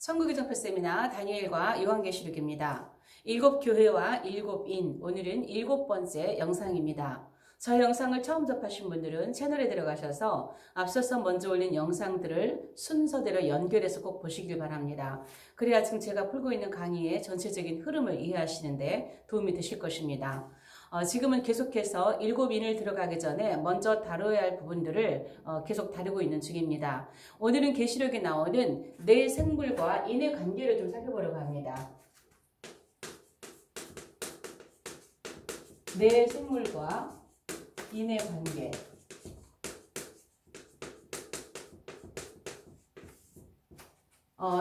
천국의 정표 세미나 다니엘과 요한계시록입니다. 7교회와 7인, 오늘은 7번째 영상입니다. 저희 영상을 처음 접하신 분들은 채널에 들어가셔서 앞서서 먼저 올린 영상들을 순서대로 연결해서 꼭 보시길 바랍니다. 그래야 지금 제가 풀고 있는 강의의 전체적인 흐름을 이해하시는데 도움이 되실 것입니다. 지금은 계속해서 7인을 들어가기 전에 먼저 다뤄야 할 부분들을 계속 다루고 있는 중입니다. 오늘은 계시록에 나오는 네 생물과 인의 관계를 좀 살펴보려고 합니다. 네 생물과 인의 관계.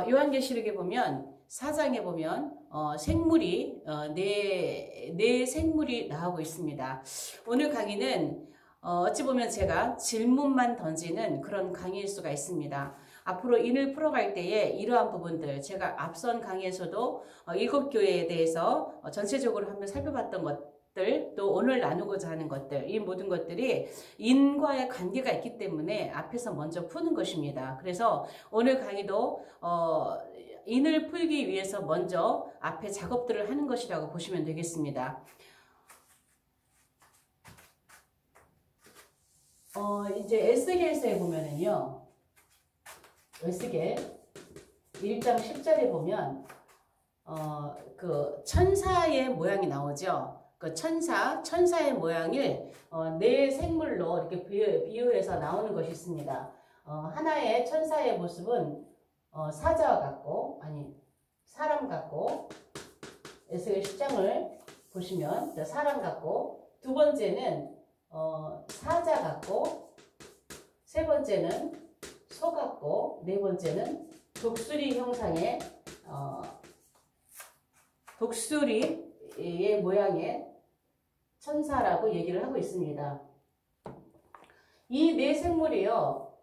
요한계시록에 보면 4장에 보면 생물이 네 생물이 나오고 있습니다. 오늘 강의는 어찌 보면 제가 질문만 던지는 그런 강의일 수가 있습니다. 앞으로 인을 풀어갈 때에 이러한 부분들, 제가 앞선 강의에서도 7교회에 대해서 전체적으로 한번 살펴봤던 것들, 또 오늘 나누고자 하는 것들, 이 모든 것들이 인과의 관계가 있기 때문에 앞에서 먼저 푸는 것입니다. 그래서 오늘 강의도 인을 풀기 위해서 먼저 앞에 작업들을 하는 것이라고 보시면 되겠습니다. 이제 에스겔서에 보면은요, 에스겔 1장 10절에 보면 그 천사의 모양이 나오죠. 그 천사의 모양을 네 생물로 이렇게 비유해서 나오는 것이 있습니다. 하나의 천사의 모습은 사자와 같고, 아니 사람 같고, 에스겔 10장을 보시면 사람 같고, 두 번째는 사자 같고, 세 번째는 소 같고, 네 번째는 독수리 형상의 독수리의 모양의 천사라고 얘기를 하고 있습니다. 이 네 생물이요,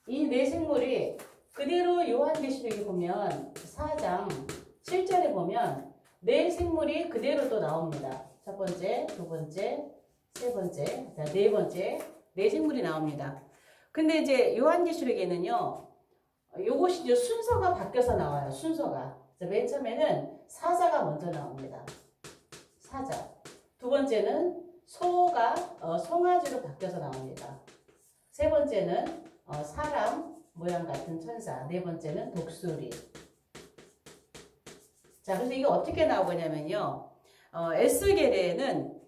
이 네 생물이 그대로 요한계시록에 보면 4장 7절에 보면 네 생물이 그대로 또 나옵니다. 첫 번째, 두 번째, 세 번째, 자, 네 번째, 네 생물이 나옵니다. 근데 이제 요한계시록에는요, 요것이 이제 순서가 바뀌어서 나와요. 순서가. 맨 처음에는 사자가 먼저 나옵니다. 사자. 두 번째는 소가 송아지로 바뀌어서 나옵니다. 세 번째는 사람 모양 같은 천사. 네 번째는 독수리. 자, 그래서 이게 어떻게 나오냐면요, 에스겔에는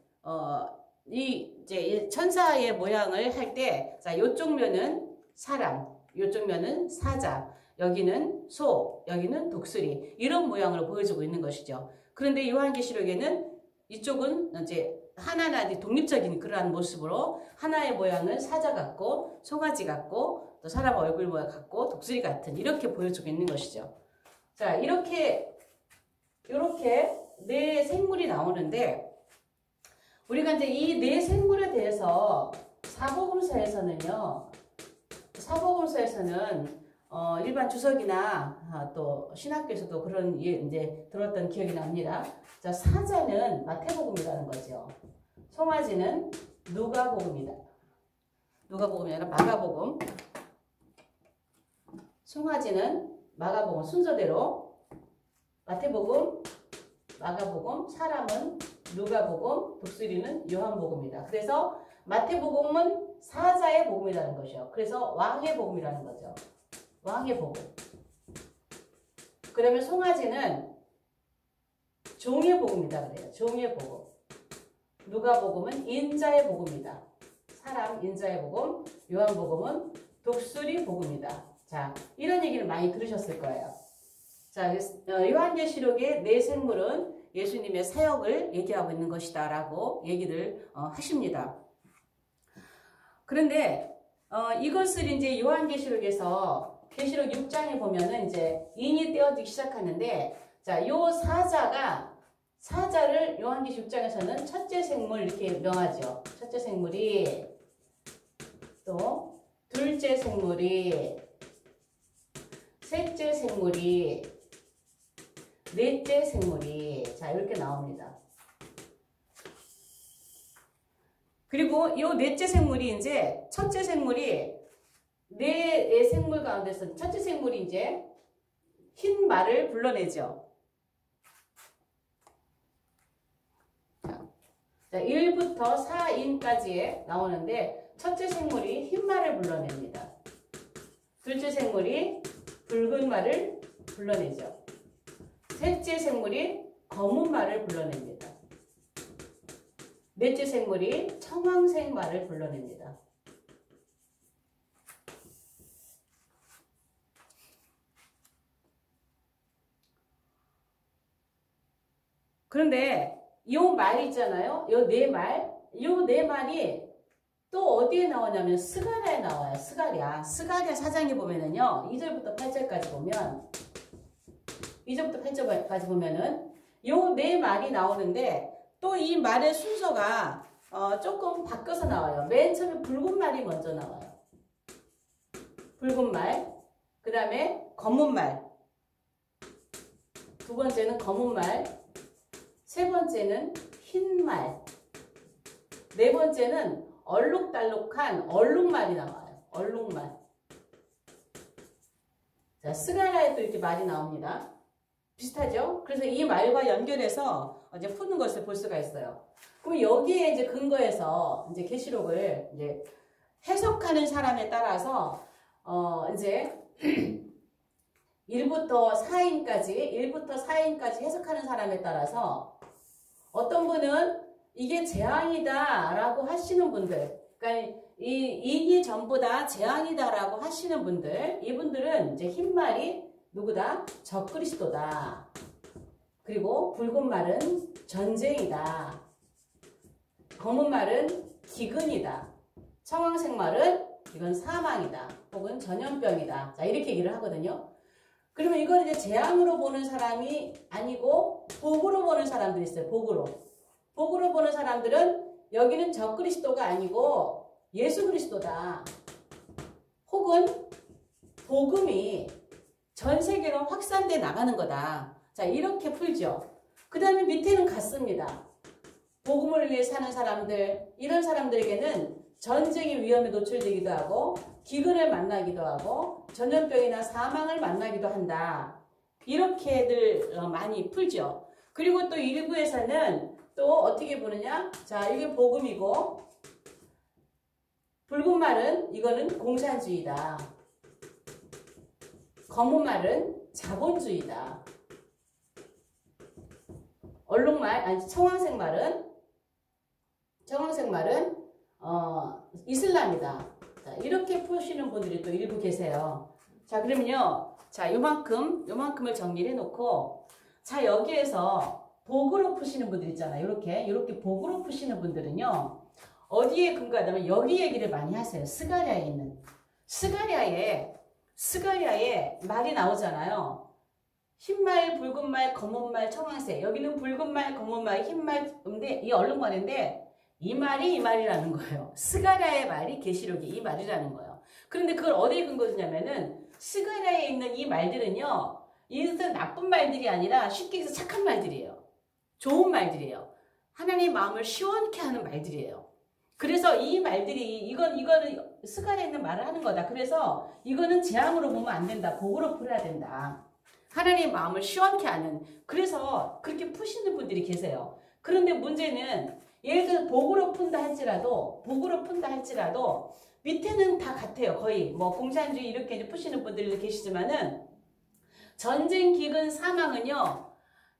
이제 천사의 모양을 할 때, 자, 요쪽 면은 사람, 요쪽 면은 사자, 여기는 소, 여기는 독수리, 이런 모양으로 보여주고 있는 것이죠. 그런데 요한계시록에는 이쪽은 이제 하나하나 독립적인 그러한 모습으로 하나의 모양은 사자 같고, 송아지 같고, 또 사람 얼굴 모양 같고, 독수리 같은, 이렇게 보여주고 있는 것이죠. 자, 이렇게 네 생물이 나오는데, 우리가 이제 이 네 생물에 대해서 사복음서에서는 일반 주석이나 또 신학교에서도 그런 이제 들었던 기억이 납니다. 자, 사자는 마태복음이라는 거죠. 송아지는 누가복음이다. 누가복음이 아니라 마가복음. 송아지는 마가복음 순서대로 마태복음, 마가복음, 사람은 누가복음, 독수리는 요한복음이다. 그래서 마태복음은 사자의 복음이라는 것이요. 그래서 왕의 복음이라는 거죠. 왕의 복음. 그러면 송아지는 종의 복음이다 그래요. 종의 복음. 누가복음은 인자의 복음이다. 사람 인자의 복음. 요한복음은 독수리 복음이다. 자, 이런 얘기를 많이 들으셨을 거예요. 자, 요한계시록의 네 생물은 예수님의 사역을 얘기하고 있는 것이다 라고 얘기를 하십니다. 그런데 이것을 이제 요한계시록에서 계시록 6장에 보면은 이제 인이 떼어지기 시작하는데, 자, 요 사자를 요한계시록 6장에서는 첫째 생물 이렇게 명하죠. 첫째 생물이, 또 둘째 생물이, 셋째 생물이, 넷째 생물이, 자, 이렇게 나옵니다. 그리고 이 넷째 생물이 이제 첫째 생물이 네 생물 가운데서 첫째 생물이 이제 흰 말을 불러내죠. 자, 1부터 4인까지 나오는데 첫째 생물이 흰 말을 불러냅니다. 둘째 생물이 붉은 말을 불러내죠. 셋째 생물이 검은 말을 불러냅니다. 넷째 생물이 청황색 말을 불러냅니다. 그런데 요 말 있잖아요. 요 네 말이 또 어디에 나오냐면 스가랴에 나와요. 스가랴 4장에 보면은요. 2절부터 8절까지 보면 2절부터 8절까지 보면은 요 네 말이 나오는데 또 이 말의 순서가 조금 바뀌어서 나와요. 맨 처음에 붉은 말이 먼저 나와요. 붉은 말, 그 다음에 검은 말, 두 번째는 검은 말, 세 번째는 흰 말, 네 번째는 얼룩달룩한 얼룩말이 나와요. 얼룩말. 자, 스가랴에 또 이렇게 말이 나옵니다. 비슷하죠? 그래서 이 말과 연결해서 이제 푸는 것을 볼 수가 있어요. 그럼 여기에 이제 근거해서 이제 계시록을 이제 해석하는 사람에 따라서 이제 1부터 4인까지 해석하는 사람에 따라서 어떤 분은 이게 재앙이다 라고 하시는 분들, 그러니까 이 인이 전부 다 재앙이다 라고 하시는 분들, 이분들은 이제 흰 말이 누구다? 적그리스도다. 그리고 붉은 말은 전쟁이다. 검은 말은 기근이다. 청황색 말은 이건 사망이다. 혹은 전염병이다. 자, 이렇게 얘기를 하거든요. 그러면 이걸 이제 재앙으로 보는 사람이 아니고 복으로 보는 사람들이 있어요. 복으로 보는 사람들은 여기는 적그리스도가 아니고 예수 그리스도다. 혹은 복음이 전 세계로 확산돼 나가는 거다. 자, 이렇게 풀죠. 그 다음에 밑에는 같습니다. 복음을 위해 사는 사람들, 이런 사람들에게는 전쟁의 위험에 노출되기도 하고 기근을 만나기도 하고 전염병이나 사망을 만나기도 한다. 이렇게들 많이 풀죠. 그리고 또 일부에서는 또 어떻게 보느냐? 자, 이게 복음이고 붉은 말은 이거는 공산주의다. 검은 말은 자본주의다. 얼룩말, 아니 청황색 말은 이슬람이다. 자, 이렇게 푸시는 분들이 또 일부 계세요. 자, 그러면요. 자, 요만큼을 정리를 해놓고 자, 여기에서 복으로 푸시는 분들 있잖아요. 이렇게 복으로 푸시는 분들은요. 어디에 근거하다면 여기 얘기를 많이 하세요. 스가랴에 있는. 스가랴에 말이 나오잖아요. 흰말, 붉은말, 검은말, 청황색. 여기는 붉은말, 검은말, 흰말인데 이 얼룩말인데 이 말이라는 거예요. 스가랴의 말이 계시록이 이 말이라는 거예요. 그런데 그걸 어디에 근거 두냐면은 스가랴에 있는 이 말들은요. 이것은 나쁜 말들이 아니라 쉽게 해서 착한 말들이에요. 좋은 말들이에요. 하나님의 마음을 시원케 하는 말들이에요. 그래서 이 말들이 이거는 스가랴에 있는 말을 하는 거다. 그래서 이거는 재앙으로 보면 안 된다. 복으로 풀어야 된다. 하나님의 마음을 시원케 하는. 그래서 그렇게 푸시는 분들이 계세요. 그런데 문제는 예를 들어서 복으로 푼다 할지라도 밑에는 다 같아요. 거의 뭐 공산주의 이렇게 이제 푸시는 분들도 계시지만은 전쟁, 기근, 사망은요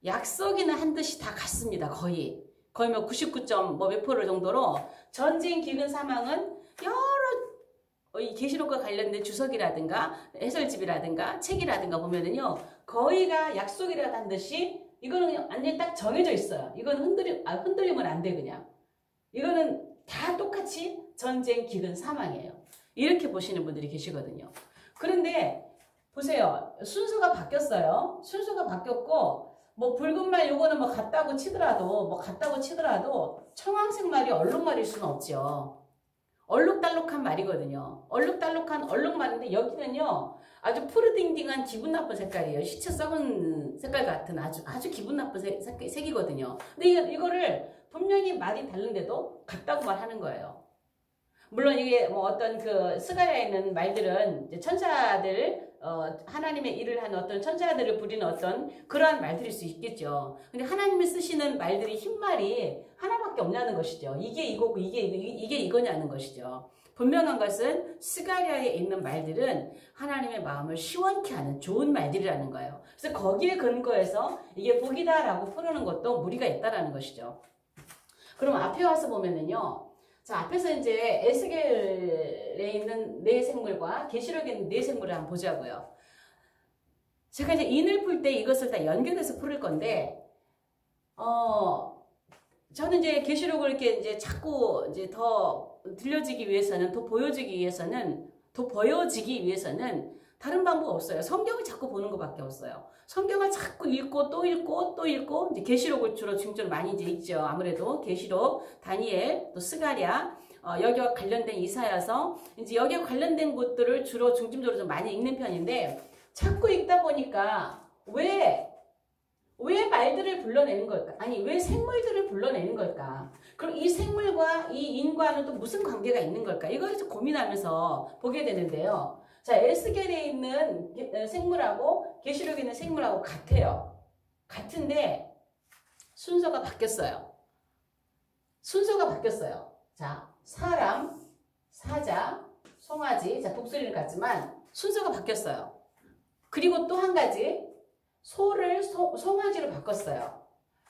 약속이나 한 듯이 다 같습니다. 거의 뭐 99점 몇 프로 정도로 전쟁, 기근, 사망은 여러 이 계시록과 관련된 주석이라든가 해설집이라든가 책이라든가 보면은요 거의가 약속이라 한 듯이 이거는 완전히 딱 정해져 있어요. 이건 흔들리면 안 돼 그냥. 이거는 다 똑같이 전쟁, 기근, 사망이에요. 이렇게 보시는 분들이 계시거든요. 그런데 보세요. 순서가 바뀌었어요. 순서가 바뀌었고 뭐 붉은 말 요거는 뭐 같다고 치더라도 청황색 말이 얼룩말일 수는 없죠. 얼룩달룩한 말이거든요. 얼룩달룩한 얼룩말인데 여기는요 아주 푸르딩딩한 기분 나쁜 색깔이에요. 시체 썩은 색깔 같은 아주 기분 나쁜 색이거든요. 근데 이거를 분명히 말이 다른데도 같다고 말하는 거예요. 물론 이게 뭐 어떤 그 스가랴에 있는 말들은 이제 천사들 하나님의 일을 하는 어떤 천사들을 부리는 어떤 그러한 말들일 수 있겠죠. 근데 하나님이 쓰시는 말들이 흰말이 하나밖에 없냐는 것이죠. 이게 이거고 이게 이거냐는 것이죠. 분명한 것은 스가랴에 있는 말들은 하나님의 마음을 시원케 하는 좋은 말들이라는 거예요. 그래서 거기에 근거해서 이게 복이다라고 풀어놓은 것도 무리가 있다라는 것이죠. 그럼 앞에 와서 보면은요. 자, 앞에서 이제 에스겔에 있는 네 생물과 계시록에 있는 네 생물을 한번 보자고요. 제가 이제 인을 풀 때 이것을 다 연결해서 풀을 건데, 저는 이제 계시록을 이렇게 이제 자꾸 이제 더 들려지기 위해서는, 더 보여지기 위해서는 다른 방법 없어요. 성경을 자꾸 보는 것밖에 없어요. 성경을 자꾸 읽고 또 읽고 또 읽고 이제 계시록을 주로 중점으로 많이 이제 읽죠. 아무래도 계시록, 다니엘, 또 스가랴, 여기와 관련된 이사야서 이제 여기와 관련된 것들을 주로 중점적으로 좀 많이 읽는 편인데 자꾸 읽다 보니까 왜 말들을 불러내는 걸까? 아니 왜 생물들을 불러내는 걸까? 그럼 이 생물과 이 인과는 또 무슨 관계가 있는 걸까? 이걸 좀 고민하면서 보게 되는데요. 자, 에스겔에 있는 생물하고 계시록에 있는 생물하고 같아요. 같은데 순서가 바뀌었어요. 자, 사람, 사자, 송아지, 자, 독수리를 갖지만 순서가 바뀌었어요. 그리고 또 한 가지, 소를 송아지로 바꿨어요.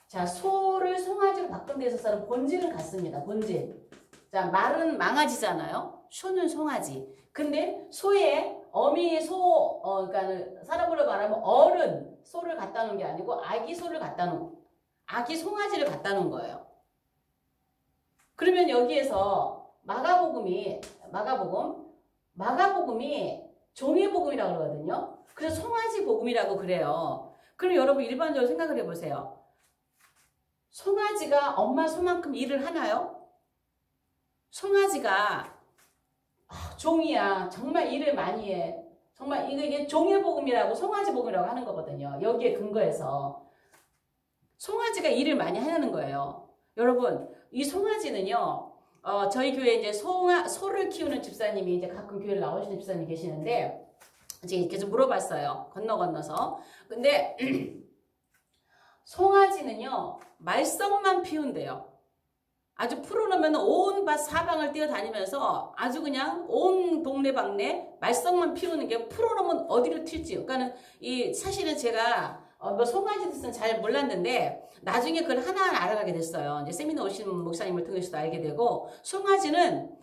자, 소를 송아지로 바꾼 데 있어서는 본질은 같습니다. 본질. 자, 말은 망아지잖아요. 소는 송아지. 근데 소의 어미 그러니까 사람으로 말하면 어른 소를 갖다 놓은 게 아니고 아기 송아지를 갖다 놓은 거예요. 그러면 여기에서 마가복음이 종의 복음이라고 그러거든요. 그래서 송아지 복음이라고 그래요. 그럼 여러분 일반적으로 생각을 해보세요. 송아지가 엄마 소만큼 일을 하나요? 송아지가 종이야. 정말 일을 많이 해. 정말 이게 종의 복음이라고 송아지 복음이라고 하는 거거든요. 여기에 근거해서 송아지가 일을 많이 하는 거예요. 여러분 이 송아지는요. 저희 교회에 이제 소를 키우는 집사님이 이제 가끔 교회를 나오시는 집사님이 계시는데 이제 이렇게 좀 물어봤어요. 건너서. 근데 송아지는요. 말썽만 피운대요. 아주 풀어놓으면 온 밭 사방을 뛰어다니면서 아주 그냥 온 동네방네 말썽만 피우는 게 풀어놓으면 어디로 튈지. 그러니까는 사실은 제가 뭐 송아지 뜻은 잘 몰랐는데 나중에 그걸 하나하나 알아가게 됐어요. 이제 세미나 오신 목사님을 통해서도 알게 되고 송아지는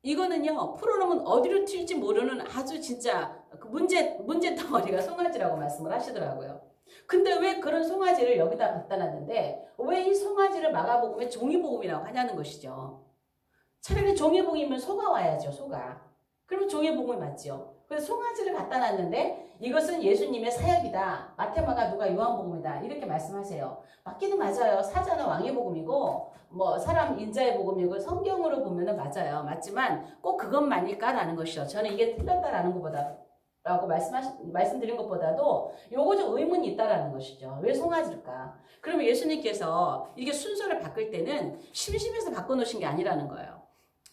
이거는요 풀어놓으면 어디로 튈지 모르는 아주 진짜 문제 덩어리가 송아지라고 말씀을 하시더라고요. 근데 왜 그런 송아지를 여기다 갖다 놨는데 왜 이 송아지를 마가복음에 종이복음이라고 하냐는 것이죠. 차라리 종이복음이면 소가 와야죠. 소가. 그러면 종이복음이 맞죠. 그래서 송아지를 갖다 놨는데 이것은 예수님의 사역이다. 마태마가 누가 요한복음이다. 이렇게 말씀하세요. 맞기는 맞아요. 사자는 왕의 복음이고 뭐 사람 인자의 복음이고 성경으로 보면은 맞아요. 맞지만 꼭 그것만일까라는 것이죠. 저는 이게 틀렸다라는 것보다 라고 말씀드린 것보다도 요거 좀 의문이 있다라는 것이죠. 왜 송아지일까? 그러면 예수님께서 이게 순서를 바꿀 때는 심심해서 바꿔놓으신 게 아니라는 거예요.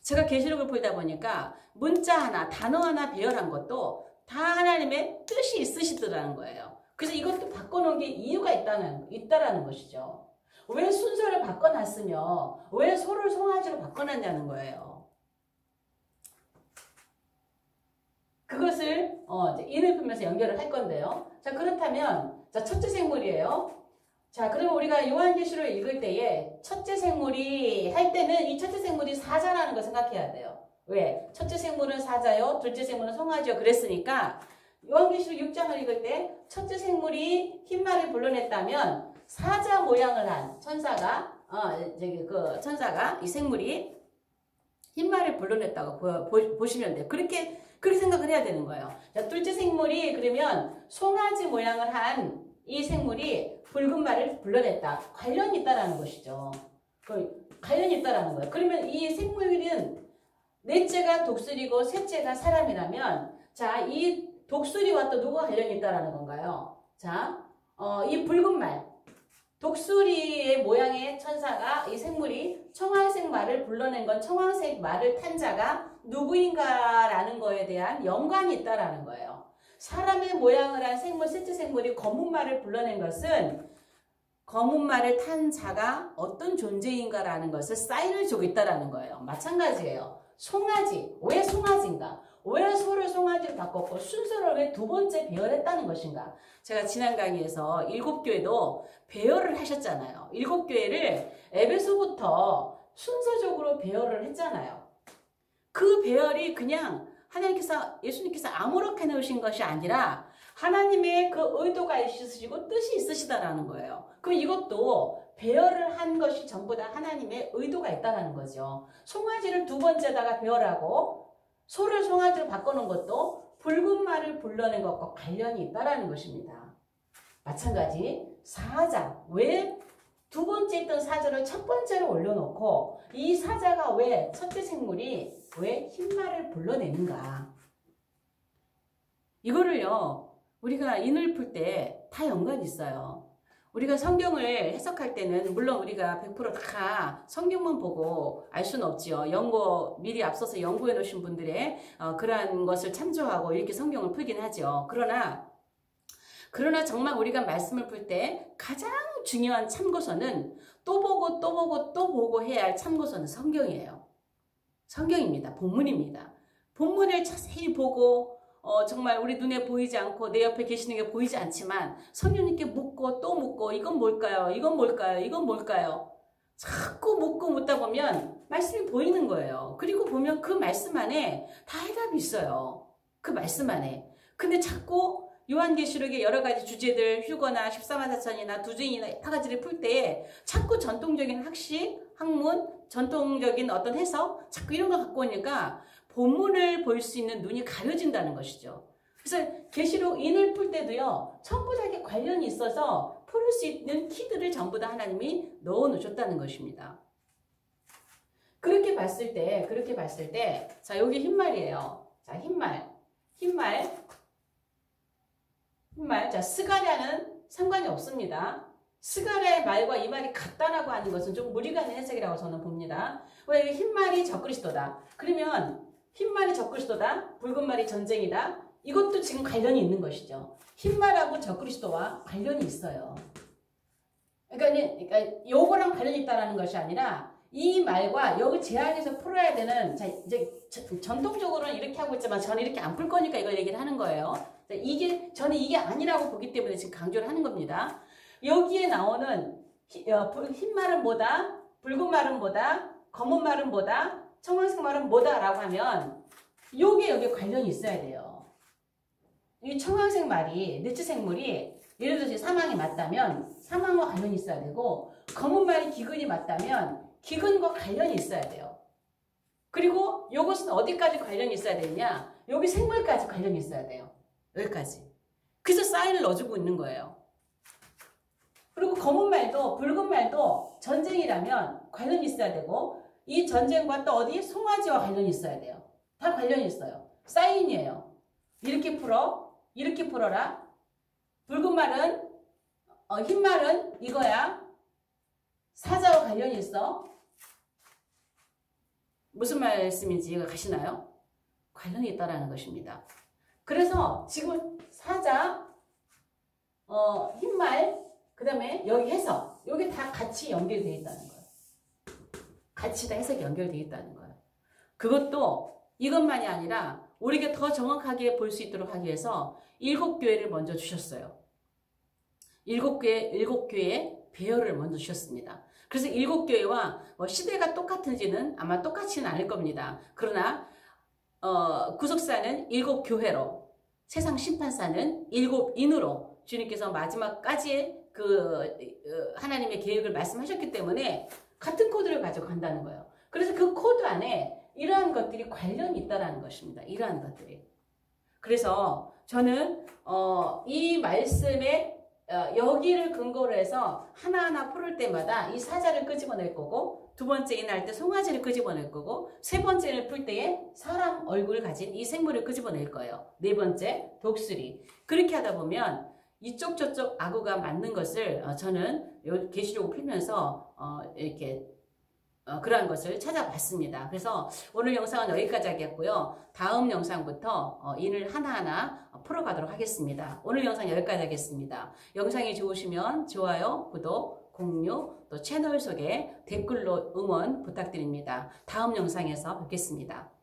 제가 계시록을 보다 보니까 문자 하나, 단어 하나 배열한 것도 다 하나님의 뜻이 있으시더라는 거예요. 그래서 이것도 바꿔놓은 게 이유가 있다라는 것이죠. 왜 순서를 바꿔놨으며 왜 소를 송아지로 바꿔놨냐는 거예요. 그것을 이제 인을 풀면서 연결을 할 건데요. 자, 그렇다면 자, 첫째 생물이에요. 자, 그러면 우리가 요한계시록을 읽을 때에 첫째 생물이 할 때는 이 첫째 생물이 사자라는 걸 생각해야 돼요. 왜? 첫째 생물은 사자요, 둘째 생물은 송아지요. 그랬으니까 요한계시록 6장을 읽을 때 첫째 생물이 흰말을 불러냈다면 사자 모양을 한 천사가 천사가 이 생물이 흰말을 불러냈다고 보시면 돼요. 그렇게 생각을 해야 되는 거예요. 자, 둘째 생물이 그러면 송아지 모양을 한 이 생물이 붉은 말을 불러냈다. 관련이 있다라는 것이죠. 관련이 있다라는 거예요. 그러면 이 생물은 넷째가 독수리고 셋째가 사람이라면 자, 이 독수리와 또 누가 관련이 있다라는 건가요? 자, 이 붉은 말. 독수리의 모양의 천사가 이 생물이 청황색 말을 불러낸 건 청황색 말을 탄 자가 누구인가라는 거에 대한 연관이 있다라는 거예요. 사람의 모양을 한 생물, 셋째 생물이 검은 말을 불러낸 것은 검은 말을 탄 자가 어떤 존재인가라는 것을 사인을 주고 있다라는 거예요. 마찬가지예요. 송아지, 왜 송아지인가? 왜 소를 송아지로 바꿨고 순서를 왜 두 번째 배열했다는 것인가? 제가 지난 강의에서 7교회도 배열을 하셨잖아요. 7교회를 에베소부터 순서적으로 배열을 했잖아요. 그 배열이 그냥 하나님께서, 예수님께서 아무렇게 놓으신 것이 아니라 하나님의 그 의도가 있으시고 뜻이 있으시다라는 거예요. 그럼 이것도 배열을 한 것이 전부 다 하나님의 의도가 있다라는 거죠. 송아지를 두 번째다가 배열하고 소를 송아지로 바꿔놓은 것도 붉은 말을 불러낸 것과 관련이 있다라는 것입니다. 마찬가지 사자, 왜 두 번째 있던 사자를 첫 번째로 올려놓고 이 사자가 왜 첫째 생물이 왜 흰말을 불러내는가? 이거를요 우리가 인을 풀 때 다 연관이 있어요. 우리가 성경을 해석할 때는 물론 우리가 100% 성경만 보고 알 수는 없지요. 연구, 미리 앞서서 연구해 놓으신 분들의 그러한 것을 참조하고 이렇게 성경을 풀긴 하죠. 그러나 정말 우리가 말씀을 풀 때 가장 중요한 참고서는 또 보고 또 보고 또 보고 해야 할 참고서는 성경이에요. 성경입니다. 본문입니다. 본문을 자세히 보고 정말 우리 눈에 보이지 않고 내 옆에 계시는 게 보이지 않지만 성령님께 묻고 또 묻고 이건 뭘까요? 이건 뭘까요? 이건 뭘까요? 자꾸 묻고 묻다 보면 말씀이 보이는 거예요. 그리고 보면 그 말씀 안에 다 해답이 있어요. 그 말씀 안에. 근데 자꾸 요한계시록의 여러 가지 주제들, 휴거나 14만사천이나 두증이나 여러 가지를 풀 때 자꾸 전통적인 학식, 학문, 전통적인 어떤 해석, 자꾸 이런 거 갖고 오니까 본문을 볼 수 있는 눈이 가려진다는 것이죠. 그래서 계시록 인을 풀 때도요, 전부 다 이렇게 관련이 있어서 풀 수 있는 키들을 전부 다 하나님이 넣어 놓으셨다는 것입니다. 그렇게 봤을 때, 자, 여기 흰말이에요. 자, 흰말. 자, 스가랴는 상관이 없습니다. 스가랴의 말과 이 말이 같다라고 하는 것은 좀 무리가 있는 해석이라고 저는 봅니다. 왜 흰말이 적그리스도다. 그러면 흰말이 적그리스도다. 붉은 말이 전쟁이다. 이것도 지금 관련이 있는 것이죠. 흰말하고 적그리스도와 관련이 있어요. 그러니까 요거랑 관련이 있다라는 것이 아니라 이 말과 여기 제안에서 풀어야 되는, 자, 이제 전통적으로는 이렇게 하고 있지만 저는 이렇게 안 풀 거니까 이걸 얘기를 하는 거예요. 저는 이게 아니라고 보기 때문에 지금 강조를 하는 겁니다. 여기에 나오는 흰 말은 뭐다, 붉은 말은 뭐다, 검은 말은 뭐다, 청황색 말은 뭐다 라고 하면 요게 여기 관련이 있어야 돼요. 이 청황색 말이, 넷째 생물이 예를 들어서 사망이 맞다면 사망과 관련이 있어야 되고, 검은 말이 기근이 맞다면 기근과 관련이 있어야 돼요. 그리고 요것은 어디까지 관련이 있어야 되느냐, 여기 생물까지 관련이 있어야 돼요. 여기까지. 그래서 사인을 넣어주고 있는 거예요. 그리고 검은 말도 붉은 말도 전쟁이라면 관련이 있어야 되고, 이 전쟁과 또 어디? 송아지와 관련이 있어야 돼요. 다 관련이 있어요. 사인이에요. 이렇게 풀어. 이렇게 풀어라. 붉은 말은, 흰 말은 이거야. 사자와 관련이 있어. 무슨 말씀인지 이해가 가시나요? 관련이 있다라는 것입니다. 그래서 지금 사자, 흰말, 그 다음에 여기 해석, 여기 다 같이 연결되어 있다는 거예요. 같이 다 해석이 연결되어 있다는 거예요. 그것도 이것만이 아니라 우리가 더 정확하게 볼 수 있도록 하기 위해서 7교회를 먼저 주셨어요. 7교회의 배열을 먼저 주셨습니다. 그래서 7교회와 시대가 똑같은지는 아마 똑같지는 않을 겁니다. 그러나 구속사는 7교회로, 세상 심판사는 7인으로 주님께서 마지막까지 하나님의 계획을 말씀하셨기 때문에 같은 코드를 가지고 간다는 거예요. 그래서 그 코드 안에 이러한 것들이 관련이 있다는 것입니다. 이러한 것들이. 그래서 저는 이 말씀에 여기를 근거로 해서 하나하나 풀을 때마다 이 사자를 끄집어낼 거고, 두 번째 인할 때 송아지를 끄집어낼 거고, 세 번째를 풀 때에 사람 얼굴을 가진 이 생물을 끄집어낼 거예요. 네 번째 독수리. 그렇게 하다 보면 이쪽 저쪽 아구가 맞는 것을 저는 계시록을 풀면서 이렇게 그러한 것을 찾아봤습니다. 그래서 오늘 영상은 여기까지 하겠고요. 다음 영상부터 인을 하나하나 풀어가도록 하겠습니다. 오늘 영상 여기까지 하겠습니다. 영상이 좋으시면 좋아요, 구독, 공유, 또 채널 소개, 댓글로 응원 부탁드립니다. 다음 영상에서 뵙겠습니다.